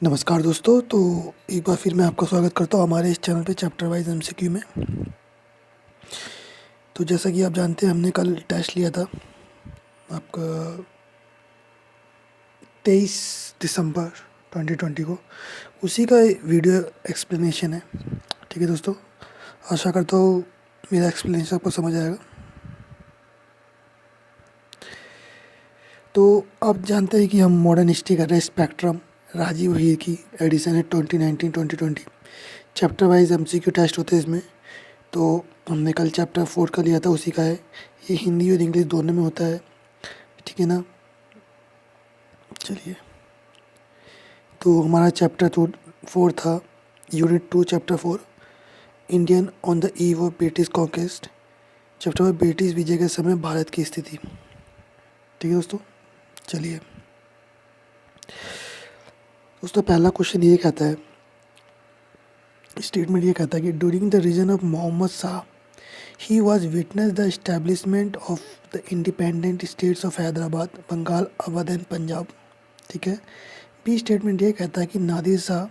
नमस्कार दोस्तों। तो एक बार फिर मैं आपका स्वागत करता हूँ हमारे इस चैनल पे चैप्टर वाइज एमसीक्यू में। तो जैसा कि आप जानते हैं, हमने कल टेस्ट लिया था आपका 23 दिसंबर 2020 को। उसी का वीडियो एक्सप्लेनेशन है। ठीक है दोस्तों, आशा करता हूँ मेरा एक्सप्लेनेशन आपको समझ आएगा। तो आप जानते हैं कि हम मॉडर्न हिस्ट्री कर रहे हैं। स्पेक्ट्रम राजीव हीर की एडिशन है 2019-2020। चैप्टर वाइज एमसीक्यू टेस्ट होते हैं इसमें। तो हमने कल चैप्टर 4 का लिया था, उसी का है। ये हिंदी और इंग्लिश दोनों में होता है, ठीक है ना। चलिए, तो हमारा चैप्टर 4 था, unit 2 chapter 4, Indian on the eve of British conquest. Chapter 4, British विजय के समय भारत की स्थिति। ठीक है दोस्तों, चलिए दोस्तों, पहला क्वेश्चन ये कहता है, स्टेटमेंट ये कहता है कि during the reign of Mohammad Shah he was witness the establishment of the independent states of Hyderabad, Bengal, Awadh and Punjab. ठीक है। बी स्टेटमेंट ये कहता है कि Nadir Shah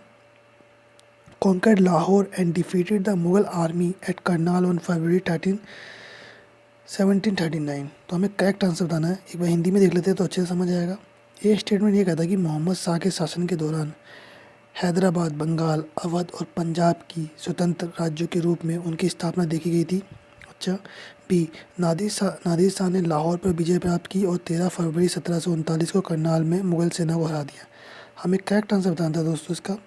conquered Lahore and defeated the Mughal army at Karnal on February 1739। तो हमें करेक्ट आंसर बताना है। एक बार हिंदी में देख लेते हैं तो अच्छे से समझ आएगा। ये स्टेटमेंट ये कहता है कि मोहम्मद शाह के शासन के दौरान हैदराबाद, बंगाल, अवध और पंजाब की स्वतंत्र राज्यों के रूप में उनकी स्थापना देखी गई थी। अच्छा। बी नादिर शाह ने लाहौर पर विजय प्राप्त की और 13 फरवरी 1739 को करनाल में मुगल सेना को हरा दिया। हमें करेक्ट आंसर बताना था दोस्तों इसका। तो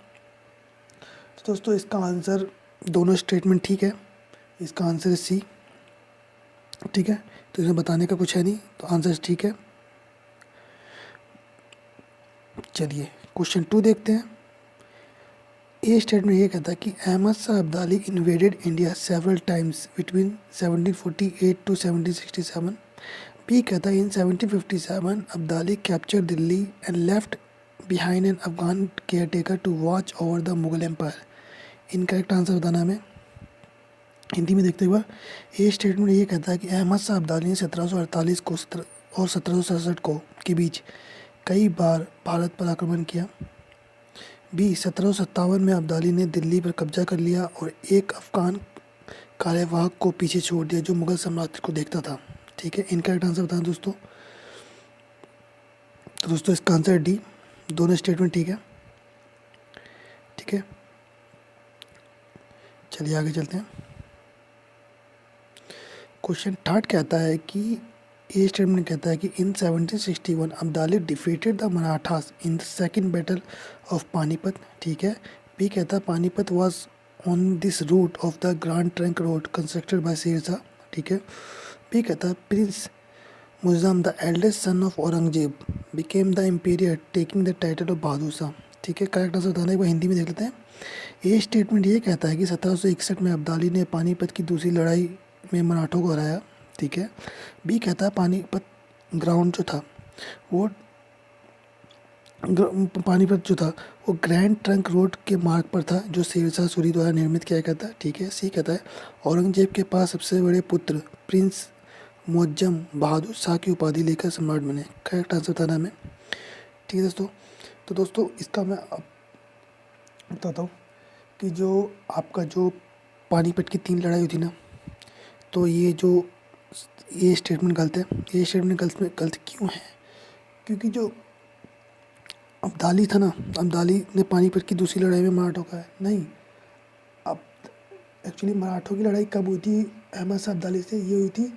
दोस्तों, इसका आंसर, दोनों स्टेटमेंट ठीक है। इसका आंसर है सी। ठीक है, तो इसमें बताने का कुछ है नहीं, तो आंसर ठीक है। चलिए क्वेश्चन 2 देखते हैं। ये स्टेटमेंट ये कहता है कि Ahmad Shah Abdali invaded India several times between 1748 to 1767। B कहता है in 1757 Abdali capture Delhi and left behind an Afghan caretaker to watch over the Mughal empire. Incorrect answer बताना हमें। हिंदी में देखते हुए ये स्टेटमेंट ये कहता है कि अहमद शाह अब्दाली ने 1748 को और 1767 को के बीच कई बार भारत पर आक्रमण किया। बी 1757 में अब्दाली ने दिल्ली पर कब्जा कर लिया और एक अफगान कार्यवाहक को पीछे छोड़ दिया जो मुगल साम्राज्य को देखता था। ठीक है, इनकरेक्ट आंसर बताएं दोस्तों। तो दोस्तों, इसका आंसर डी, दोनों स्टेटमेंट ठीक है। ठीक है, चलिए आगे चलते हैं। क्वेश्चन 3 कहता है कि ये स्टेटमेंट कहता है कि in 1761 Abdali defeated the Marathas in the second battle of Panipat. ठीक है। बी कहता है Panipat was on this route of the Grand Trunk Road constructed by Sher Shah. ठीक है। बी कहता है prince Muazzam the eldest son of Aurangzeb became the emperor taking the title of Bahadur Shah. ठीक है, करेक्ट आंसर बताना है। एक बार हिंदी में देख लेते हैं। ये स्टेटमेंट ये कहता है कि 1761 में अब्दाली ने पानीपत की दूसरी लड़ाई में मराठों को हराया। ठीक है। बी कहता है पानीपत ग्राउंड जो था वो पानीपत जो था वो ग्रैंड ट्रंक रोड के मार्ग पर था जो शेरशाह सूरी द्वारा निर्मित किया गया था। ठीक है। सी कहता है औरंगजेब के पास सबसे बड़े पुत्र प्रिंस मुअज्जम बहादुर शाह की उपाधि लेकर सम्राट बने। करेक्ट आंसर बताना हमें। ठीक है दोस्तों, तो दोस्तों इसका मैं अब बताता हूँ कि जो आपका जो पानीपत की 3 लड़ाई हुई थी ना, तो ये स्टेटमेंट गलत है। ये स्टेटमेंट गलत क्यों है? क्योंकि जो अब्दाली था ना, अब्दाली ने पानीपत की दूसरी लड़ाई में मराठों का है नहीं। अब एक्चुअली मराठों की लड़ाई कब हुई थी अहमद शाह अब्दाली से? ये हुई थी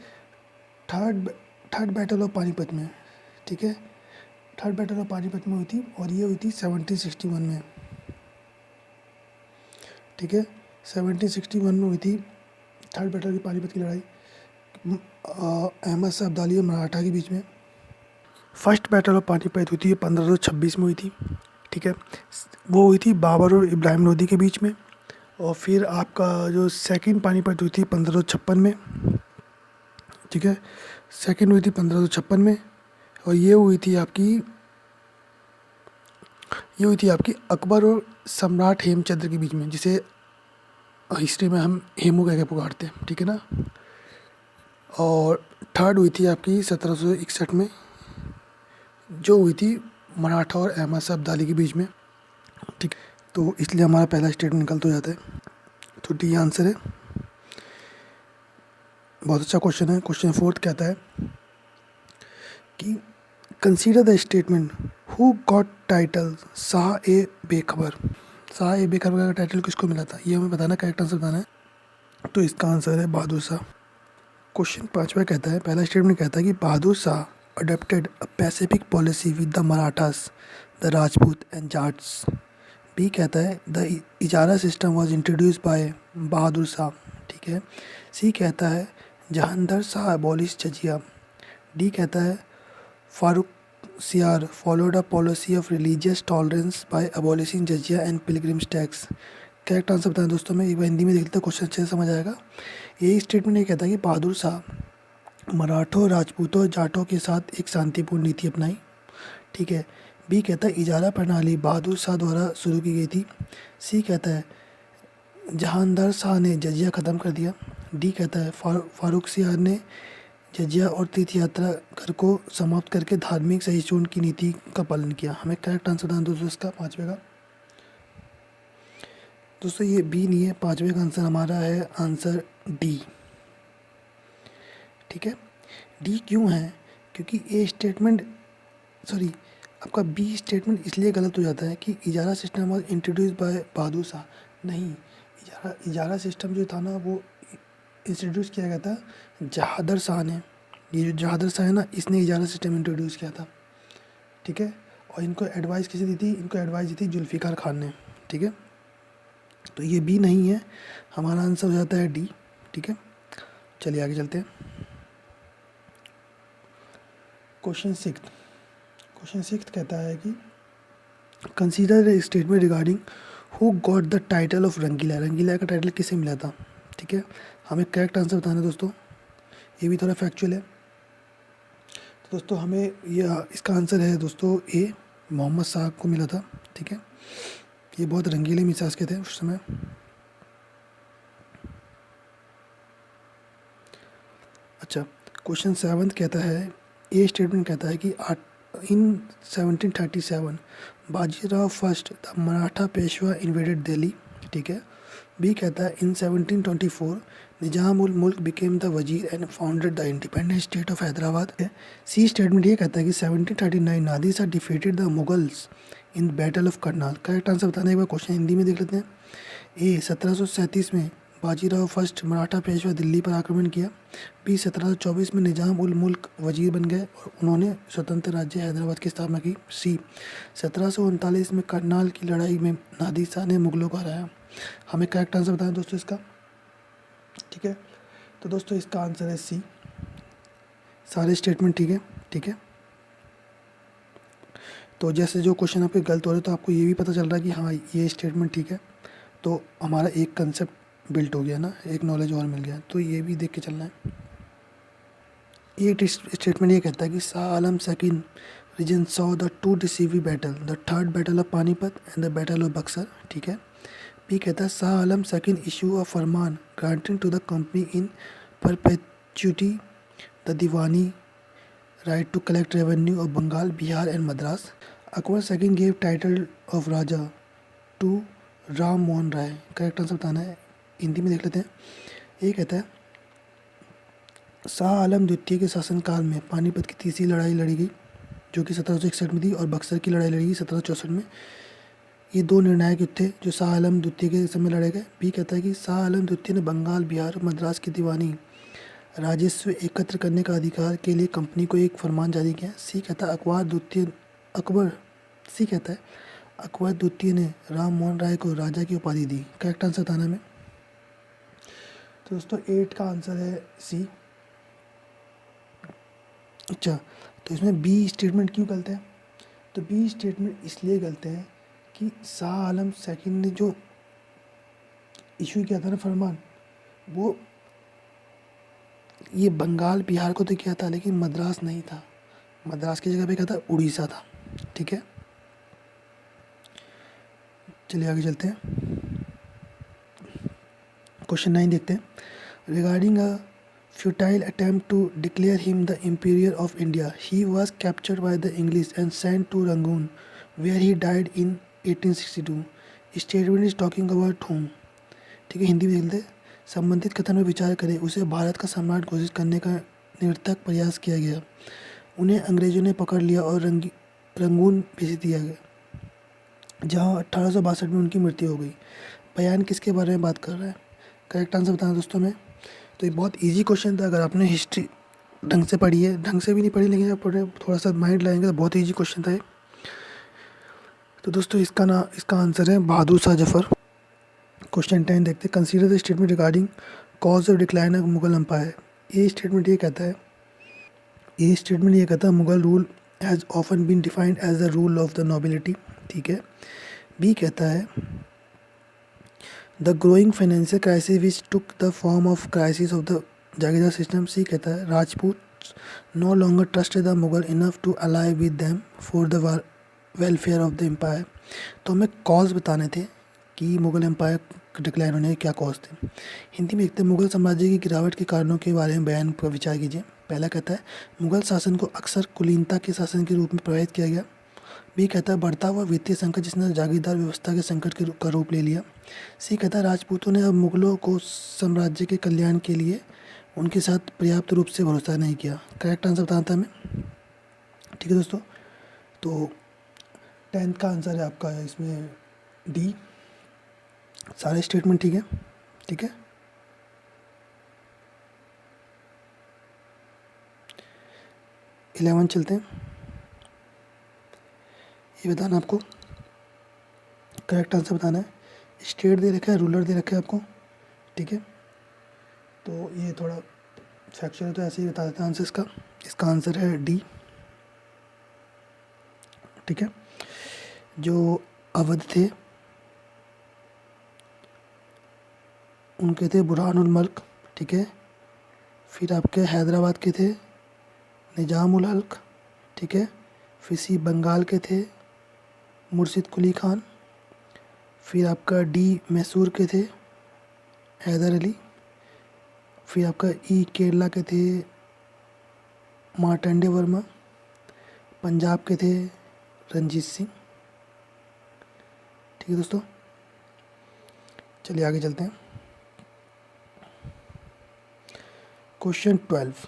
थर्ड बैटल ऑफ पानीपत में। ठीक है, थर्ड बैटल ऑफ पानीपत में हुई थी और ये हुई थी 1761 में। ठीक है, 1761 में हुई थी थर्ड बैटल की पानीपत की लड़ाई अहमद शाह अब्दाली और मराठा के बीच में। फर्स्ट बैटल ऑफ पानीपत हुई थी 1526 में हुई थी। ठीक है, वो हुई थी बाबर और इब्राहिम लोदी के बीच में। और फिर आपका जो सेकंड पानीपत हुई थी 1556 में। ठीक है, सेकंड हुई थी 1556 में। और ये हुई थी आपकी अकबर और सम्राट हेमचंद्र के बीच में, जिसे हिस्ट्री में हम हेमू कह के पुकारते हैं। ठीक है ना। और थर्ड हुई थी आपकी 1761 में, जो हुई थी मराठा और अहमद शाह अब्दाली के बीच में। ठीक, तो इसलिए हमारा पहला स्टेटमेंट गलत हो जाता है। तो डी आंसर है। बहुत अच्छा क्वेश्चन है। क्वेश्चन 4 कहता है कि consider the statement who got title Shah e Bekhabar. Shah e बेखबर का टाइटल किसको मिला था, ये हमें बताना, करेक्ट आंसर बताना है। तो इसका आंसर है बहादुर शाह। क्वेश्चन 5वां कहता है, पहला स्टेटमेंट कहता है कि Bahadur Shah adopted a pacific policy with the Marathas, the Rajputs and Jats. B कहता है the ijara system was introduce by Bahadur Shah. ठीक है। सी कहता है जहांगीर शाह अबॉलिश जजिया। डी कहता है Farrukh Siyar followed a policy of religious tolerance by abolishing jizya and pilgrims tax. Correct answer बताएं दोस्तों। मैं एक बार हिंदी में देख लेता हूँ, क्वेश्चन अच्छे से समझ आएगा। ये स्टेटमेंट ये कहता है कि बहादुर शाह मराठों, राजपूतों, जाटों के साथ एक शांतिपूर्ण नीति अपनाई। ठीक है। बी कहता है इजारा प्रणाली बहादुर शाह द्वारा शुरू की गई थी। सी कहता है जहांगीर शाह ने जजिया ख़त्म कर दिया। डी कहता है फारूक सियार ने जजिया और तीर्थ यात्रा कर को समाप्त करके धार्मिक सहिष्णुता की नीति का पालन किया। हमें करेक्ट आंसर बताना दोस्तों इसका 5वें का। दोस्तों ये बी नहीं है, 5वें का आंसर हमारा है आंसर डी। ठीक है। डी क्यों है, क्योंकि ए स्टेटमेंट सॉरी आपका बी स्टेटमेंट इसलिए गलत हो जाता है कि इजारा system was introduce by Bahadur Shah. नहीं, इजारा सिस्टम जो था ना वो इंट्रोड्यूस किया गया था जहादर शाह ने। ये जो जहादर शाह है ना, इसने इजारा सिस्टम इंट्रोड्यूस किया था। ठीक है। और इनको एडवाइस किसी दी थी, इनको एडवाइस दी थी जुल्फ़िकार खान ने। ठीक है। तो ये बी नहीं है, हमारा आंसर हो जाता है डी। ठीक है। चलिए आगे चलते हैं। क्वेश्चन 6 कहता है कि consider the statement regarding who got the title of Rangila. Rangila का टाइटल किसे मिला था। ठीक है। हमें करेक्ट आंसर बताना है दोस्तों, ये भी थोड़ा फैक्चुअल है। तो दोस्तों हमें ये इसका आंसर है दोस्तों ए, मोहम्मद साहब को मिला था। ठीक है। ये बहुत रंगीले मिजाज के थे उस समय। अच्छा, क्वेश्चन 7 कहता है, ए स्टेटमेंट कहता है कि इन 1737 Bajirao first the Maratha Peshwa invaded Delhi. ठीक है। बी कहता है इन 1724 Nizam ul Mulk became the wazir and founded the independent state of Hyderabad. C statement ये कहता है कि 1739 Nadir Shah defeated the Mughals in battle of Karnal. Correct answer बताने के बाद क्वेश्चन हिंदी में देख लेते हैं। ए 1737 में बाजीराव फर्स्ट मराठा पेशवा दिल्ली पर आक्रमण किया। बी 1724 में निजाम उल मुल्क वजीर बन गए और उन्होंने स्वतंत्र राज्य हैदराबाद की स्थापना की। सी 1739 में करनाल की लड़ाई में नादिर शाह ने मुगलों को हराया। हमें करेक्ट आंसर बताएं दोस्तों इसका। ठीक है। तो दोस्तों इसका आंसर है सी, सारे स्टेटमेंट ठीक है। ठीक है। तो जैसे जो क्वेश्चन आपके गलत हो रहे तो आपको ये भी पता चल रहा है कि हाँ ये स्टेटमेंट ठीक है, तो हमारा एक कंसेप्ट बिल्ट हो गया ना, एक नॉलेज और मिल गया। तो ये भी देख के चलना है। ये स्टेटमेंट ये कहता है कि Shah Alam second reign saw the two decisive battle, the third battle of Panipat and the battle of Buxar. ठीक है। बी कहता है Shah Alam second issue of farman granting to the company in perpetuity the Diwani right to collect revenue of Bengal, Bihar and Madras. Akbar second gave title of Raja to Ram Mohan Roy. Correct answer बताना है, हिंदी में देख लेते हैं। ये कहता है शाह आलम द्वितीय के शासनकाल में पानीपत की तीसरी लड़ाई लड़ी गई जो कि 1761 में थी, और बक्सर की लड़ाई लड़ी गई 1764 में। ये दो निर्णायक युद्ध थे जो शाह आलम द्वितीय के समय लड़े गए। बी कहता है कि शाह आलम द्वितीय ने बंगाल, बिहार और मद्रास की दीवानी राजस्व एकत्र करने का अधिकार के लिए कंपनी को एक फरमान जारी किया। सी कहता है अकबर द्वितीय ने राम मोहन राय को राजा की उपाधि दी। करेक्ट आंसर बताना में। तो दोस्तों 8 का आंसर है सी। अच्छा, तो इसमें बी स्टेटमेंट क्यों गलत है। तो बी स्टेटमेंट इसलिए गलत है कि शाह आलम सेकंड ने जो इशू किया था ना फरमान, वो ये बंगाल बिहार को तो किया था लेकिन मद्रास नहीं था। मद्रास की जगह पे क्या था, उड़ीसा था। ठीक है। चलिए आगे चलते हैं। क्वेश्चन 9 देखते हैं। Regarding a futile attempt to declare him the Emperor of India, he was captured by the English and sent to Rangoon, where he died in 1862 statement is talking about home. ठीक है, हिंदी में लिखते संबंधित कथन में विचार करें, उसे भारत का सम्राट घोषित करने का निरर्थक प्रयास किया गया, उन्हें अंग्रेजों ने पकड़ लिया और रंगून भेज दिया गया, जहां 1862 में उनकी मृत्यु हो गई। बयान किसके बारे में बात कर रहा है? करेक्ट आंसर बताना दोस्तों में। तो ये बहुत इजी क्वेश्चन था, अगर आपने हिस्ट्री ढंग से पढ़ी है, ढंग से भी नहीं पढ़ी लेकिन आप पढ़े थोड़ा सा माइंड लगाएंगे तो बहुत इजी क्वेश्चन था ये। तो दोस्तों इसका आंसर है बहादुर शाह जफर। क्वेश्चन 10 देखते हैं। Consider the statement regarding cause of decline of Mughal empire. ये स्टेटमेंट ये कहता है Mughal rule has often been defined as the rule of the nobility. ठीक है। बी कहता है the growing financial crisis which took the form of crisis of the jagirdar system. C कहता है Rajput no longer trusted the Mughal enough to ally with them for the welfare of the empire. तो हमें cause बताने थे कि Mughal empire decline होने के क्या कॉज थे। हिंदी में लिखते हैं मुगल साम्राज्य की गिरावट के कारणों के बारे में बयान पर विचार कीजिए। पहला कहता है मुगल शासन को अक्सर कुलीनता के शासन के रूप में प्रभावित किया गया। बी कहता है बढ़ता हुआ वित्तीय संकट जिसने जागीरदार व्यवस्था के संकट का रूप ले लिया। सी कहता है राजपूतों ने अब मुगलों को साम्राज्य के कल्याण के लिए उनके साथ पर्याप्त रूप से भरोसा नहीं किया। करेक्ट आंसर बताना था हमें। ठीक है दोस्तों, तो 10th का आंसर है आपका इसमें डी, सारे स्टेटमेंट। ठीक है, ठीक है। 11 चलते हैं। ये बताना आपको, करेक्ट आंसर बताना है। स्टेट दे रखा है, रूलर दे रखा है आपको। ठीक है, तो ये थोड़ा फैक्चुअल तो ऐसे ही बता देता है आंसर इसका। इसका आंसर है डी। ठीक है, जो अवध थे उनके थे बुरहानुल मल्क। ठीक है, फिर आपके हैदराबाद के थे निजाम उल हक। ठीक है, फिर सी बंगाल के थे मुर्शिद कुली खान। फिर आपका डी मैसूर के थे हैदर अली। फिर आपका ई केरला के थे मार्तंडे वर्मा। पंजाब के थे रंजीत सिंह। ठीक है दोस्तों, चलिए आगे चलते हैं। क्वेश्चन 12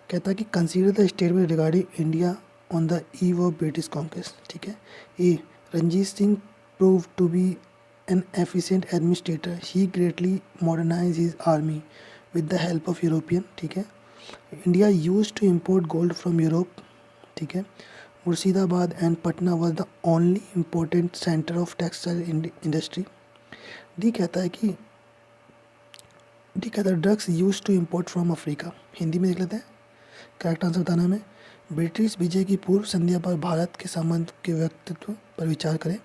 कहता है कि consider the statement regarding India on the eve of British conquest. ठीक है, ए Ranjit Singh proved to be an efficient administrator. He greatly modernized his army with the help of European. ठीक है, India used to import gold from Europe. ठीक है, Murshidabad and Patna was the only important center of textile industry. D कहता है drugs use to import from Africa. Hindi में देख लेते हैं, करेक्ट आंसर बताना हमें। ब्रिटिश विजय की पूर्व संध्या पर भारत के सामंत के व्यक्तित्व पर विचार करें।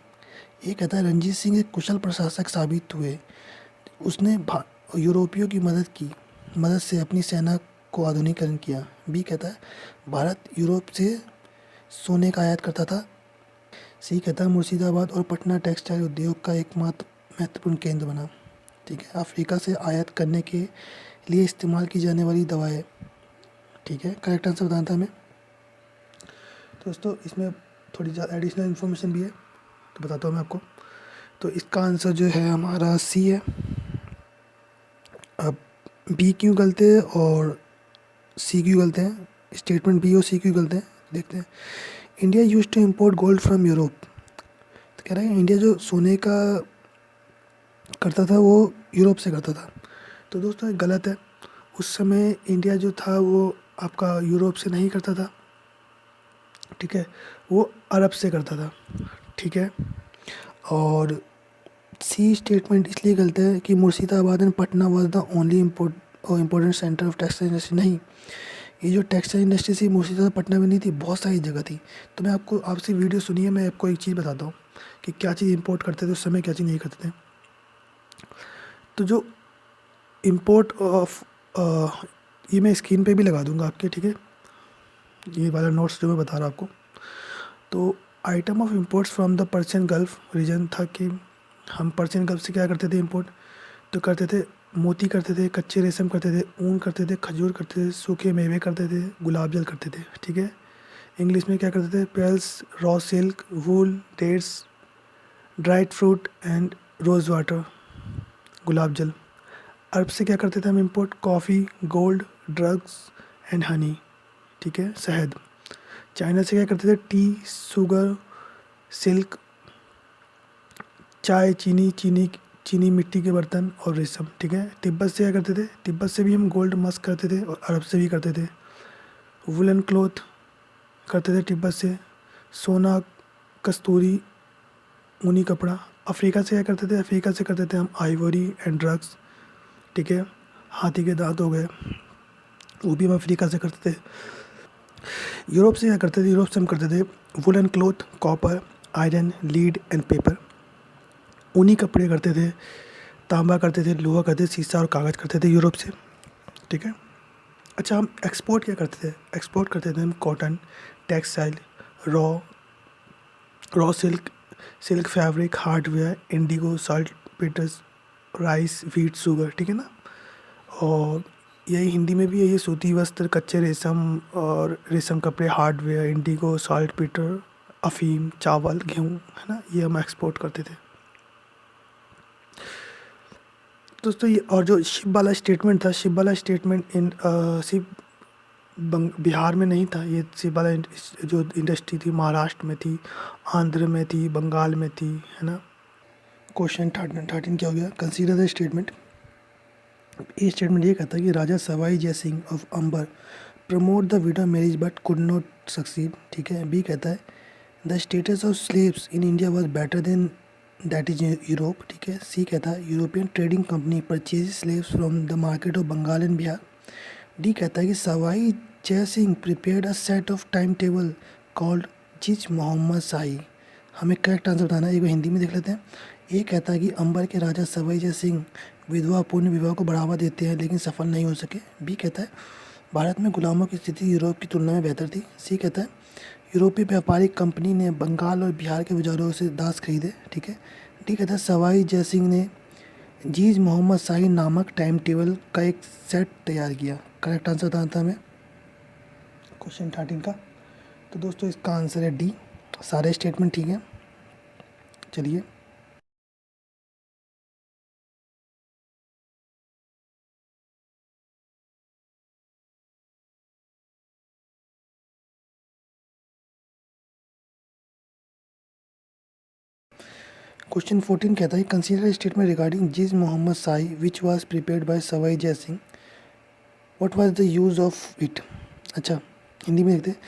ये कहता है रंजीत सिंह एक कुशल प्रशासक साबित हुए। उसने यूरोपियों की मदद से अपनी सेना को आधुनिकीकरण किया। बी कहता है भारत यूरोप से सोने का आयात करता था। सी कहता है मुर्शिदाबाद और पटना टेक्सटाइल उद्योग का एकमात्र महत्वपूर्ण केंद्र बना। ठीक है, अफ्रीका से आयात करने के लिए इस्तेमाल की जाने वाली दवाएं। ठीक है, करेक्ट आंसर बताना था हमें। दोस्तों इसमें थोड़ी ज़्यादा एडिशनल इन्फॉर्मेशन भी है तो बताता हूँ मैं आपको। तो इसका आंसर जो है हमारा सी है। अब बी क्यों गलत है और सी क्यों गलत है, स्टेटमेंट बी और सी क्यों गलत है देखते हैं। India use to import gold from Europe. तो कह रहा है इंडिया जो सोने का करता था वो यूरोप से करता था। तो दोस्तों ये गलत है। उस समय इंडिया जो था वो आपका यूरोप से नहीं करता था। ठीक है, वो अरब से करता था। ठीक है, और सी स्टेटमेंट इसलिए गलत है कि Murshidabad and Patna was the only important centre of textile industry. नहीं, ये जो टेक्सटाइल इंडस्ट्री थी मुर्शिदाबाद पटना में नहीं थी, बहुत सारी जगह थी। तो मैं आपको आपसे वीडियो सुनिए, मैं आपको एक चीज़ बताता हूँ कि क्या चीज़ इंपोर्ट करते थे उस समय, क्या चीज़ नहीं करते थे। तो जो इम्पोर्ट ऑफ ये मैं स्क्रीन पे भी लगा दूंगा आपके। ठीक है, ये वाला नोट्स जो मैं बता रहा हूँ आपको। तो item of imports from the Persian Gulf region था कि हम पर्शियन गल्फ से क्या करते थे इम्पोर्ट, तो करते थे मोती करते थे, कच्चे रेशम करते थे, ऊन करते थे, खजूर करते थे, सूखे मेवे करते थे, गुलाब जल करते थे। ठीक है, इंग्लिश में क्या करते थे pearls, raw silk, wool, dates, dried fruit and rose water, गुलाब जल। अरब से क्या करते थे हम import? Coffee, gold, drugs and honey, ठीक है, शहद। चाइना से क्या करते थे? टी, शुगर, सिल्क, चाय, चीनी मिट्टी के बर्तन और रेशम, ठीक है। तिब्बत से क्या करते थे? तिब्बत से भी हम गोल्ड मस्क करते थे और अरब से भी करते थे। वुलन क्लॉथ करते थे तिब्बत से, सोना, कस्तूरी, ऊनी कपड़ा। अफ्रीका से क्या करते थे? अफ्रीका से करते थे हम आइवरी एंड ड्रग्स, ठीक है। हाथी के दांत हो गए, वो भी हम अफ्रीका से करते थे। यूरोप से क्या करते थे? यूरोप से हम करते थे woollen cloth, copper, iron, lead and paper. ऊनी कपड़े करते थे, तांबा करते थे, लोहा करते थे, शीशा और कागज़ करते थे यूरोप से, ठीक है। अच्छा, हम एक्सपोर्ट क्या करते थे? एक्सपोर्ट करते थे हम cotton, textile, raw raw silk, silk fabric, hardware, indigo, saltpetres, rice, wheat, sugar, ठीक है ना। और यही हिंदी में भी है, ये सूती वस्त्र, कच्चे रेशम और रेशम कपड़े, हार्डवेयर, इंडिगो, सॉल्ट पीटर, अफीम, चावल, गेहूँ, है ना, ये हम एक्सपोर्ट करते थे दोस्तों। ये और जो शिप वाला स्टेटमेंट था, शिप वाला स्टेटमेंट इन सिर्फ बिहार में नहीं था। ये शिप वाला जो इंडस्ट्री थी महाराष्ट्र में थी, आंध्र में थी, बंगाल में थी, है ना। क्वेश्चन 13 क्या हो गया? Consider the statement. ये स्टेटमेंट ये कहता है कि Raja Sawai Jai Singh of Amber promote the widow marriage but could not succeed, ठीक है। बी कहता है the status of slaves in India was better than that is Europe, ठीक है। सी कहता है European trading company purchase slaves from the market of Bengal and Bihar. D कहता है कि Sawai Jai Singh prepared a set of time table called Zij Muhammad Shahi. हमें correct answer बताना है, एक बार हिंदी में देख लेते हैं। ये कहता है कि अंबर के राजा सवाई जय सिंह विधवा पूर्ण विवाह को बढ़ावा देते हैं लेकिन सफल नहीं हो सके। बी कहता है भारत में गुलामों की स्थिति यूरोप की तुलना में बेहतर थी। सी कहता है यूरोपीय व्यापारिक कंपनी ने बंगाल और बिहार के बाजारों से दास खरीदे, ठीक है। डी कहता है सवाई जय सिंह ने जीज मोहम्मद शाही नामक टाइम टेबल का एक सेट तैयार किया। करेक्ट आंसर बताना था हमें क्वेश्चन 13 का। तो दोस्तों इसका आंसर है डी, सारे स्टेटमेंट ठीक है। चलिए क्वेश्चन 14 कहता है consider statement regarding Zij Muhammad Shahi which was prepared by Sawai Jai Singh, what was the use of it. अच्छा, हिंदी में देखते हैं।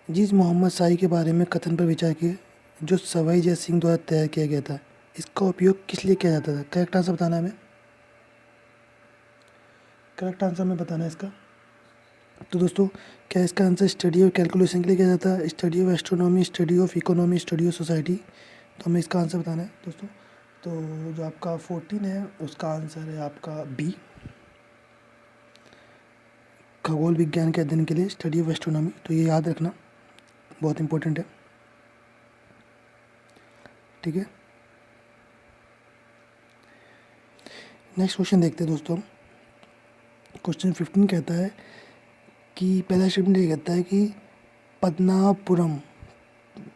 जीज मोहम्मद शाही के बारे में कथन पर विचार किए जो सवाई जय सिंह द्वारा तैयार किया गया था। इसका उपयोग किस लिए किया जाता था? करेक्ट आंसर बताना है हमें, करेक्ट आंसर हमें बताना है इसका। तो दोस्तों क्या इसका आंसर स्टडी ऑफ कैलकुलेशन के लिए किया जाता है, study of astronomy, study of economy, study of society? तो हमें इसका आंसर बताना है दोस्तों। तो जो आपका 14 है उसका आंसर है आपका बी, खगोल विज्ञान के अध्ययन के लिए, स्टडी ऑफ एस्ट्रोनॉमी। तो ये याद रखना, बहुत इंपॉर्टेंट है, ठीक है। नेक्स्ट क्वेश्चन देखते हैं दोस्तों। क्वेश्चन 15 कहता है कि पहला स्टेटमेंट ये कहता है कि Padmanabhapuram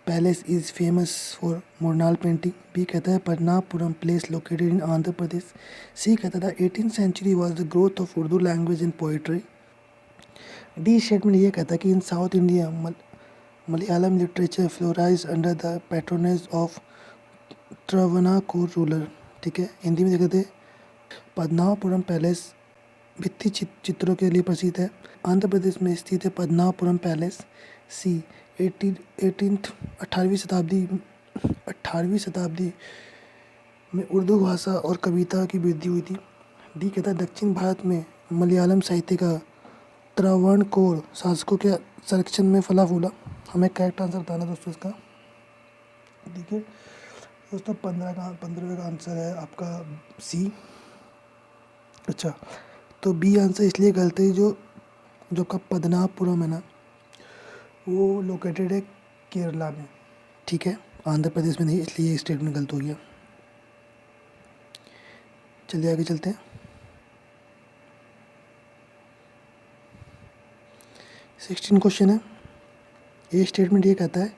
palace is famous for mural painting. B कहता है Padmanabhapuram place located in Andhra Pradesh. C कहता था 18th century was the growth of Urdu language and poetry. D statement ये कहता है कि in south India Malayalam literature flourished under the patronage of Travancore ruler, ठीक है। हिंदी में देखते थे पद्मनाभपुरम पैलेस भित्ति चित्रों के लिए प्रसिद्ध है। आंध्र प्रदेश में स्थित है पद्मनाभपुरम पैलेस। सी 18वीं शताब्दी में उर्दू भाषा और कविता की वृद्धि हुई थी। डी कहता है दक्षिण भारत में मलयालम साहित्य का त्रावणकोर शासकों के संरक्षण में फला फूला। हमें करेक्ट आंसर बताना दोस्तों इसका। देखिए दोस्तों 15वें का आंसर है आपका सी। अच्छा, तो बी आंसर इसलिए गलत है, जो आपका पद्मनाभपुरम है ना वो लोकेटेड है केरला में, ठीक है, आंध्र प्रदेश में नहीं, इसलिए ये स्टेटमेंट गलत हो गया। चलिए आगे चलते हैं। 16 क्वेश्चन है। ये स्टेटमेंट ये कहता है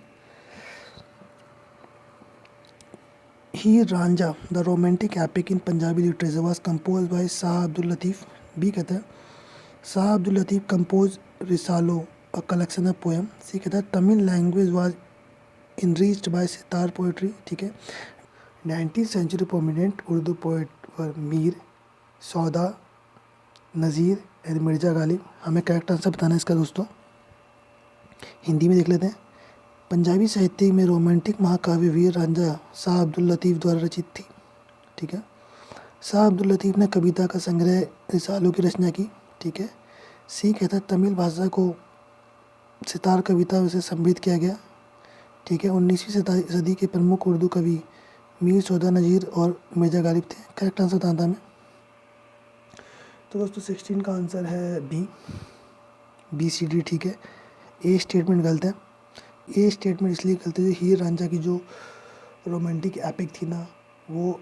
Heer Ranjha the romantic epic in Punjabi literature was compose by Shah Abdul Latif. B कहता है Shah Abdul Latif compose Risalo a collection of poem. C कहता है Tamil language was enriched by Sittar poetry. ठीक है। 19th century prominent Urdu poet were Mir, Sauda, Nazir and Mirza Ghalib. हमें करेक्ट आंसर बताना है इसका दोस्तों। हिंदी में देख लेते हैं। पंजाबी साहित्य में रोमांटिक महाकाव्य वीर रांझा शाह अब्दुल लतीफ़ द्वारा रचित थी। ठीक है। शाह अब्दुल लतीफ़ ने कविता का संग्रह रिसालों की रचना की। ठीक है। सी कहता है तमिल भाषा को सितार कविता से संबोधित किया गया। ठीक है। 19वीं सदी के प्रमुख उर्दू कवि मीर, सौदा, नज़ीर और मिर्ज़ा गालिब थे। करेक्ट आंसर बताता हमें। तो दोस्तों 16 का आंसर है बी सी डी। ठीक है। ए स्टेटमेंट गलत है। ए स्टेटमेंट इसलिए गलत है, जो हीर रांझा की जो रोमांटिक एपिक थी ना, वो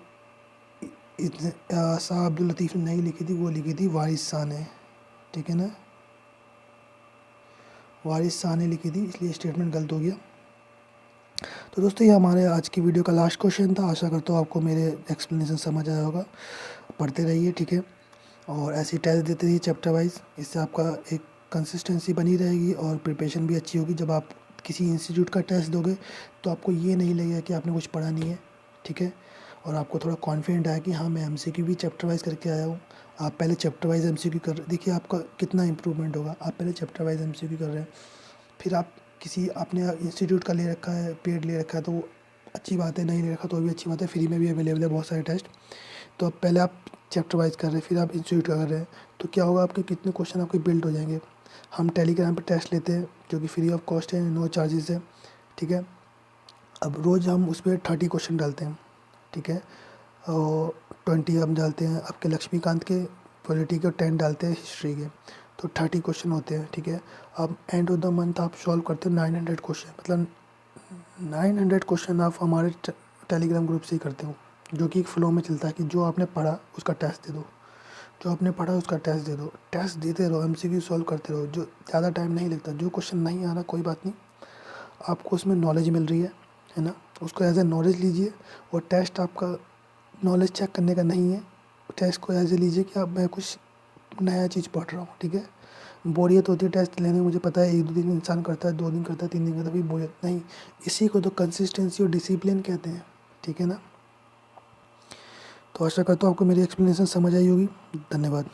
शाह अब्दुल लतीफ़ ने नहीं लिखी थी, वो लिखी थी वारिस शाह ने। ठीक है ना, वारिस शाह ने लिखी थी, इसलिए स्टेटमेंट गलत हो गया। तो दोस्तों ये हमारे आज की वीडियो का लास्ट क्वेश्चन था। आशा करता हूँ आपको मेरे एक्सप्लेनेशन समझ आया होगा। पढ़ते रहिए। ठीक है। और ऐसे टेस्ट देते रहिए चैप्टर वाइज, इससे आपका एक कंसिस्टेंसी बनी रहेगी और प्रिपरेशन भी अच्छी होगी। जब आप किसी इंस्टीट्यूट का टेस्ट दोगे तो आपको ये नहीं लगेगा कि आपने कुछ पढ़ा नहीं है। ठीक है। और आपको थोड़ा कॉन्फिडेंट आया कि हाँ मैं एमसीक्यू भी चैप्टर वाइज करके आया हूँ। आप पहले चैप्टर वाइज एमसीक्यू कर रहे, देखिए आपका कितना इंप्रूवमेंट होगा। आप पहले चैप्टर वाइज एमसीक्यू कर रहे हैं, फिर आप किसी आपने इंस्टीट्यूट का ले रखा है, पेड ले रखा है, तो अच्छी बात है। नहीं ले रखा तो भी अच्छी बात है, फ्री में भी अवेलेबल है बहुत सारे टेस्ट। तो अब पहले आप चैप्टर वाइज कर रहे हैं, फिर आप इंस्टीट्यूट का कर रहे हैं, तो क्या होगा, आपके कितने क्वेश्चन आपके बिल्ड हो जाएंगे। हम टेलीग्राम पर टेस्ट लेते हैं जो कि फ्री ऑफ कॉस्ट है, नो चार्जेस है। ठीक है। अब रोज़ हम उस पर 30 क्वेश्चन डालते हैं। ठीक है। और 20 हम डालते हैं आपके लक्ष्मीकांत के, पॉलिटी के, और 10 डालते हैं हिस्ट्री के, तो 30 क्वेश्चन होते हैं। ठीक है। अब एंड ऑफ द मंथ आप सॉल्व करते हो 900 क्वेश्चन, मतलब 900 क्वेश्चन आप हमारे टेलीग्राम ग्रुप से ही करते हो, जो कि एक फ़्लो में चलता है कि जो आपने पढ़ा उसका टेस्ट दे दो, जो आपने पढ़ा उसका टेस्ट दे दो। टेस्ट देते रहो, एमसीक्यू सॉल्व करते रहो, जो ज़्यादा टाइम नहीं लगता। जो क्वेश्चन नहीं आ रहा कोई बात नहीं, आपको उसमें नॉलेज मिल रही है ना, उसको एज ए नॉलेज लीजिए। और टेस्ट आपका नॉलेज चेक करने का नहीं है, टेस्ट को ऐसे लीजिए कि अब मैं कुछ नया चीज़ पढ़ रहा हूँ। ठीक है। बोरियत होती है टेस्ट लेने में, मुझे पता है, 1-2 दिन इंसान करता है, 2 दिन करता है, 3 दिन करता है, फिर बोरियत नहीं। इसी को तो कंसिस्टेंसी और डिसिप्लिन कहते हैं। ठीक है ना। तो आशा करता हूँ आपको मेरी एक्सप्लेनेशन समझ आई होगी। धन्यवाद।